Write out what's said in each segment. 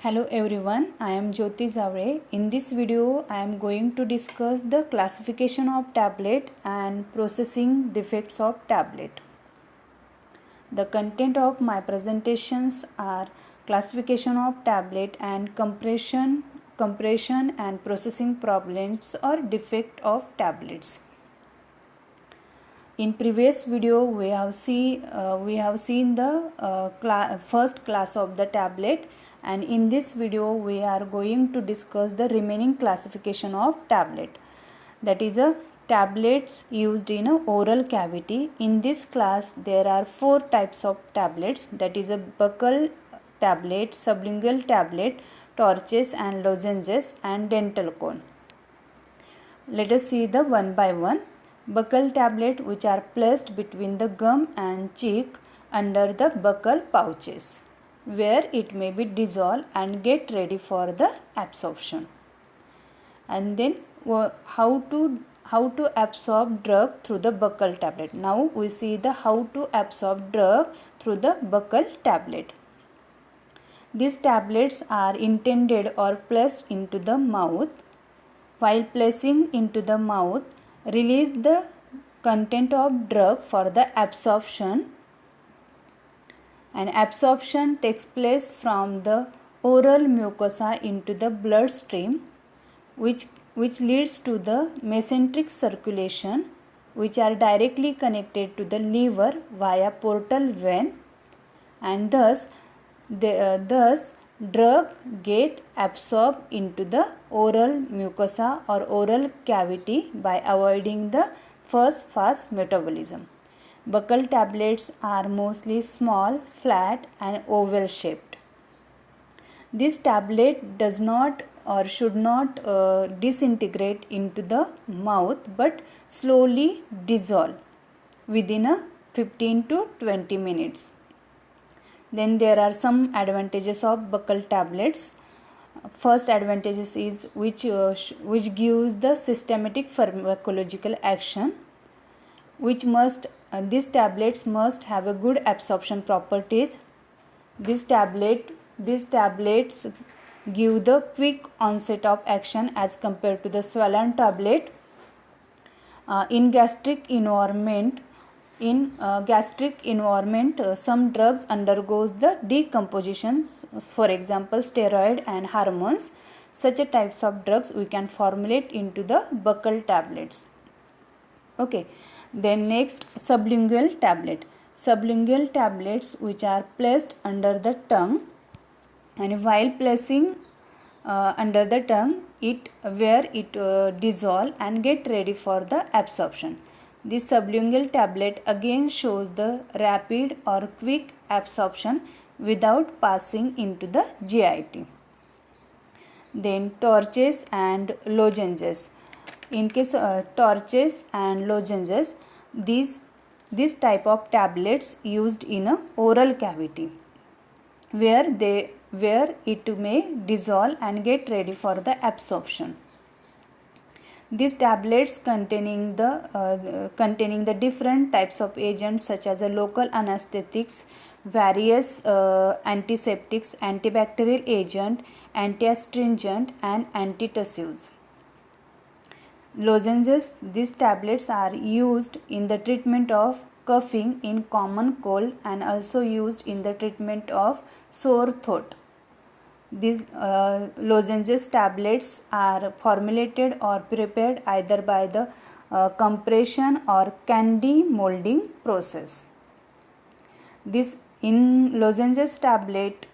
Hello everyone, I am Jyoti Zavre. In this video, I am going to discuss the classification of tablet and processing defects of tablet. The content of my presentations are classification of tablet and compression and processing problems or defect of tablets. In previous video, we have seen the first class of the tablet, and in this video we are going to discuss the remaining classification of tablet, that is a tablets used in a oral cavity. In this class there are four types of tablets, that is a buccal tablet, sublingual tablet, torches and lozenges, and dental cone. Let us see the one by one. Buccal tablet, which are placed between the gum and cheek under the buccal pouches, where it may be dissolved and get ready for the absorption. And then how to absorb drug through the buccal tablet. Now we see the how to absorb drug through the buccal tablet. These tablets are intended or placed into the mouth. While placing into the mouth, release the content of drug for the absorption, and absorption takes place from the oral mucosa into the bloodstream, which leads to the mesenteric circulation, which are directly connected to the liver via portal vein, and thus drug get absorbed into the oral mucosa or oral cavity by avoiding the first fast metabolism. Buccal tablets are mostly small, flat and oval shaped. This tablet does not or should not disintegrate into the mouth, but slowly dissolve within a 15 to 20 minutes. Then there are some advantages of buccal tablets. First advantages is which gives the systematic pharmacological action, which these tablets must have a good absorption properties. These tablets give the quick onset of action as compared to the swollen tablet. In gastric environment, some drugs undergoes the decomposition, for example steroid and hormones. Such a types of drugs we can formulate into the buccal tablets. Okay, then next, sublingual tablet. Sublingual tablets which are placed under the tongue, and while placing under the tongue, it dissolve and get ready for the absorption. This sublingual tablet again shows the rapid or quick absorption without passing into the GIT. Then torches and lozenges. In case torches and lozenges, this type of tablets used in a oral cavity, where it may dissolve and get ready for the absorption. These tablets containing the different types of agents such as local anesthetics, various antiseptics, antibacterial agent, anti-astringent and antitussives. Lozenges. These tablets are used in the treatment of coughing in common cold and also used in the treatment of sore throat. These lozenges tablets are formulated or prepared either by the compression or candy molding process. This in lozenges tablet,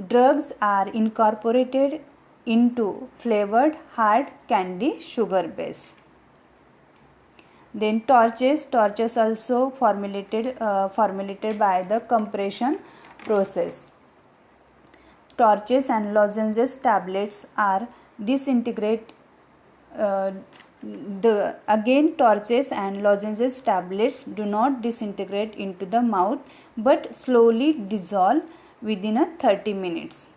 drugs are incorporated into flavored hard candy sugar base. Then torches also formulated by the compression process. Torches and lozenges tablets are disintegrate. Torches and lozenges tablets do not disintegrate into the mouth, but slowly dissolve within 30 minutes.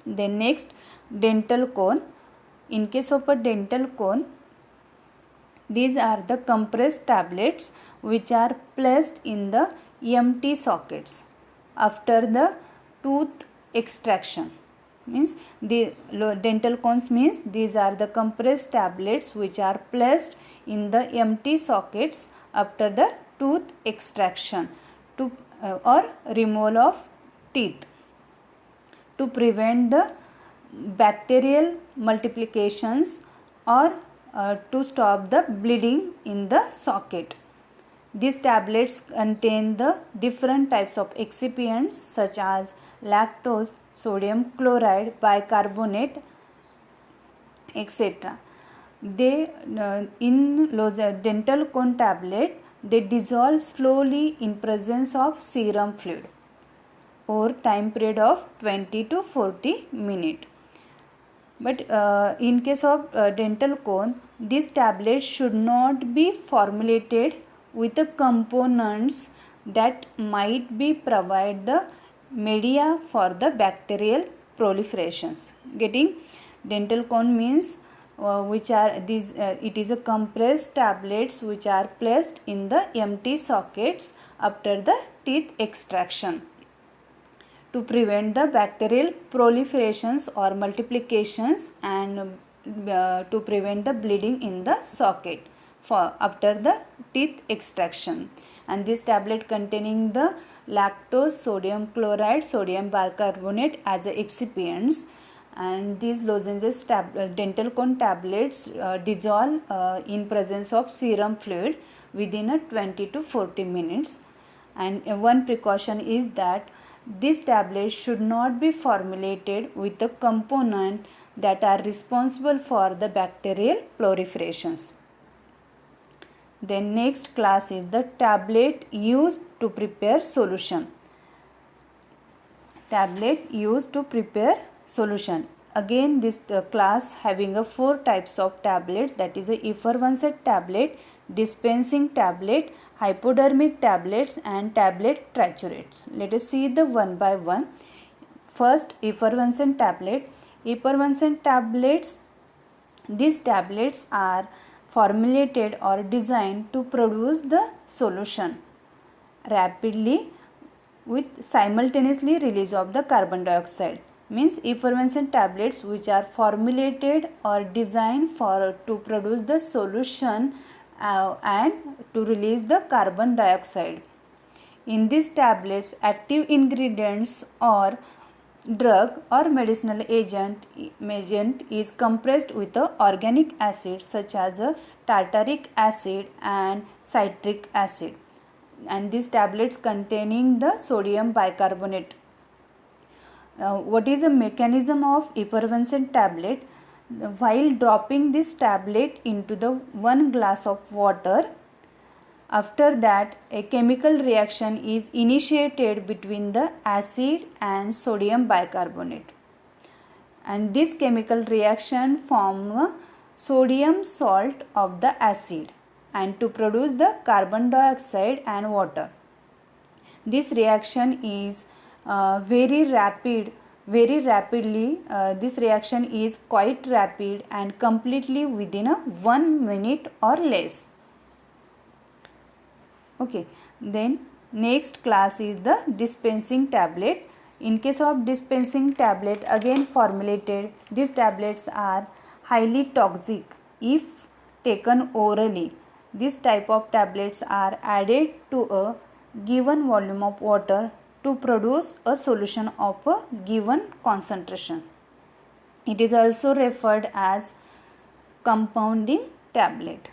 Then next, dental cone. In case of a dental cone, these are the compressed tablets which are placed in the empty sockets after the tooth extraction. means the dental cones means these are the compressed tablets which are placed in the empty sockets after the tooth extraction to or removal of teeth to prevent the bacterial multiplications or to stop the bleeding in the socket. These tablets contain the different types of excipients such as lactose, sodium chloride, bicarbonate, etc. They in dental cone tablet they dissolve slowly in presence of serum fluid over time period of 20 to 40 minutes. But in case of dental cone, these tablets should not be formulated with the components that might be provide the media for the bacterial proliferations. Getting dental cone means which are these it is a compressed tablets which are placed in the empty sockets after the teeth extraction to prevent the bacterial proliferations or multiplications and to prevent the bleeding in the socket for after the teeth extraction. And this tablet containing the lactose, sodium chloride, sodium bicarbonate as excipients, and these lozenges dental cone tablets dissolve in presence of serum fluid within a 20 to 40 minutes. And one precaution is that these tablets should not be formulated with the component that are responsible for the bacterial proliferations. Then next class is the tablet used to prepare solution. Tablet used to prepare solution. Again this class having a 4 types of tablets, that is a effervescent tablet, dispensing tablet, hypodermic tablets and tablet triturates. Let us see the one by one. First, effervescent tablet. Effervescent tablets, these tablets are formulated or designed to produce the solution rapidly with simultaneously release of the carbon dioxide. Means effervescent tablets which are formulated or designed for to produce the solution and to release the carbon dioxide. In these tablets, active ingredients or drug or medicinal agent is compressed with the organic acid such as tartaric acid and citric acid, and these tablets containing the sodium bicarbonate. What is the mechanism of effervescent tablet? While dropping this tablet into the 1 glass of water, after that a chemical reaction is initiated between the acid and sodium bicarbonate, and this chemical reaction form sodium salt of the acid and to produce the carbon dioxide and water. This reaction is very rapidly this reaction is quite rapid and completely within a 1 minute or less. Okay, then next class is the dispensing tablet. In case of dispensing tablet, again formulated, these tablets are highly toxic if taken orally. This type of tablets are added to a given volume of water to produce a solution of a given concentration. It is also referred as compounding tablet.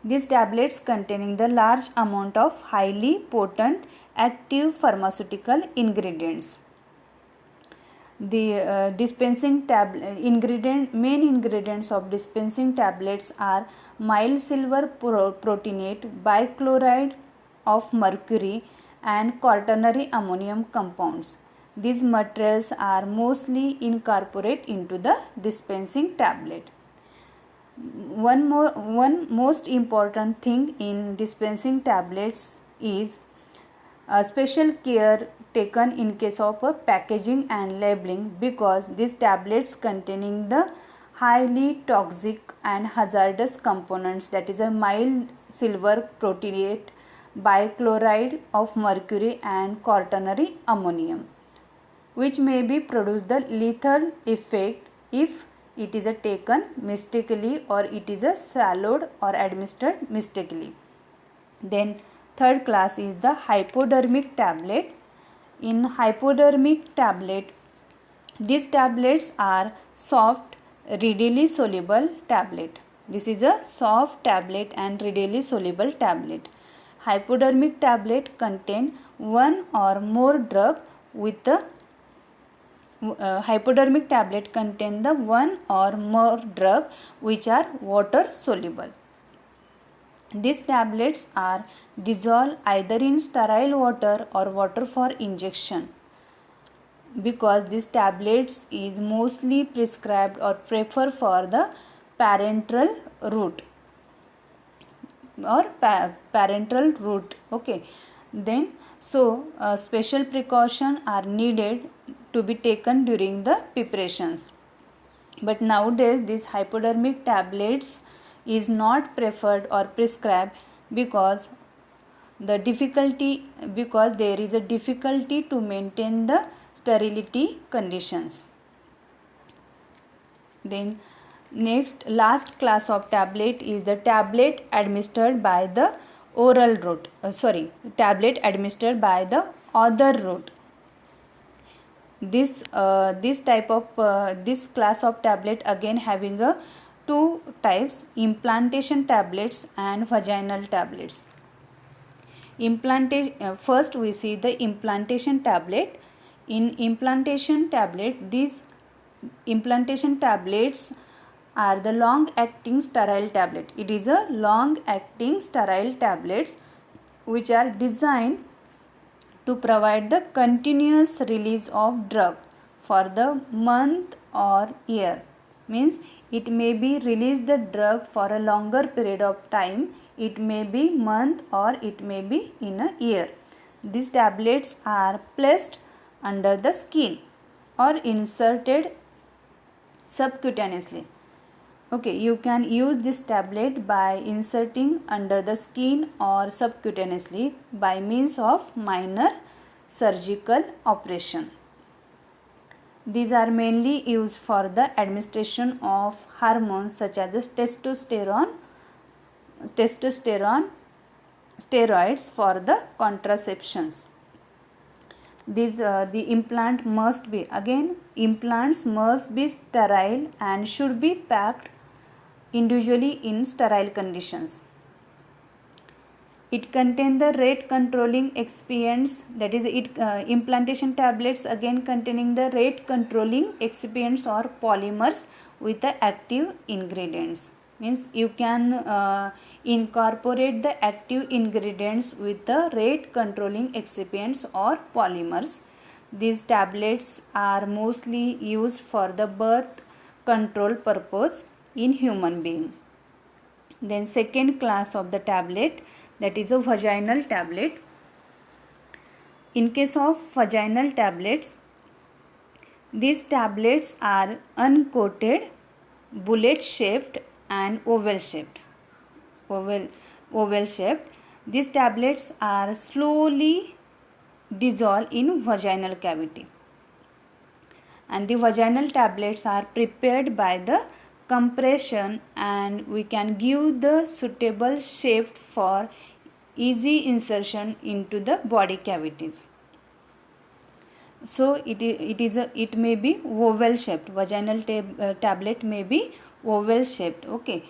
These tablets containing the large amount of highly potent active pharmaceutical ingredients. The dispensing main ingredients of dispensing tablets are mild silver proteinate, bichloride of mercury and quaternary ammonium compounds. These materials are mostly incorporated into the dispensing tablet. One most important thing in dispensing tablets is special care taken in case of packaging and labeling, because these tablets containing the highly toxic and hazardous components, that is a mild silver proteinate, bichloride of mercury and quaternary ammonium, which may be produce the lethal effect if it is taken mistakenly or it is swallowed or administered mistakenly. Then third class is the hypodermic tablet. In hypodermic tablet, these tablets are soft, readily soluble tablet. This is a soft tablet and readily soluble tablet. Hypodermic tablet contain one or more drug with the hypodermic tablet contain the one or more drug which are water soluble. These tablets are dissolved either in sterile water or water for injection. Because these tablets is mostly prescribed or preferred for the parenteral route or parenteral route. Okay, then special precaution are needed to be taken during the preparations. But nowadays these hypodermic tablets is not preferred or prescribed because there is a difficulty to maintain the sterility conditions. Then last class of tablet is the tablet administered by the oral route. Tablet administered by the other route. This class of tablet again having two types: implantation tablets and vaginal tablets. First we see the implantation tablet. In implantation tablet, these implantation tablets are the long acting sterile tablet. It is a long acting sterile tablets which are designed to provide the continuous release of drug for the month or year. Means it may be release the drug for a longer period of time. It may be month or it may be in a year. These tablets are placed under the skin or inserted subcutaneously. Okay, you can use this tablet by inserting under the skin or subcutaneously by means of minor surgical operation. These are mainly used for the administration of hormones such as testosterone, steroids for the contraceptions. The implant must be, again, implants must be sterile and should be packed individually in sterile conditions. It contains the rate controlling excipients, that is implantation tablets again containing the rate controlling excipients or polymers with the active ingredients. Means you can incorporate the active ingredients with the rate controlling excipients or polymers. These tablets are mostly used for the birth control purpose in human being. Then second class of the tablet, that is a vaginal tablet. In case of vaginal tablets, these tablets are uncoated, bullet shaped and oval shaped. These tablets are slowly dissolved in vaginal cavity, and the vaginal tablets are prepared by the compression, and we can give the suitable shape for easy insertion into the body cavities. So it may be oval shaped. Vaginal tablet may be oval shaped. Okay,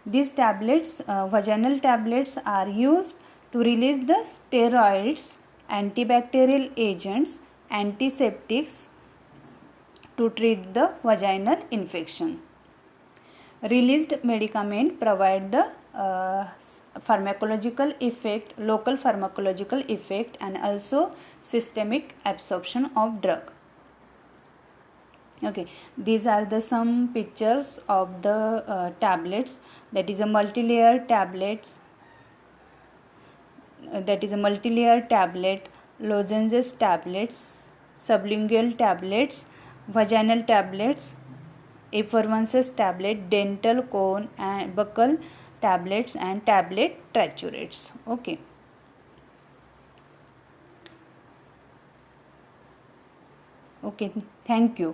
these tablets, vaginal tablets, are used to release the steroids, antibacterial agents, antiseptics to treat the vaginal infection. Released medicament provide the pharmacological effect, local pharmacological effect, and also systemic absorption of drug. Okay, these are the some pictures of the tablets. That is a multi-layer tablets. Lozenges tablets, sublingual tablets, vaginal tablets, effervescence tablet, dental cone and buccal tablets, and tablet triturates. Okay. Okay, thank you.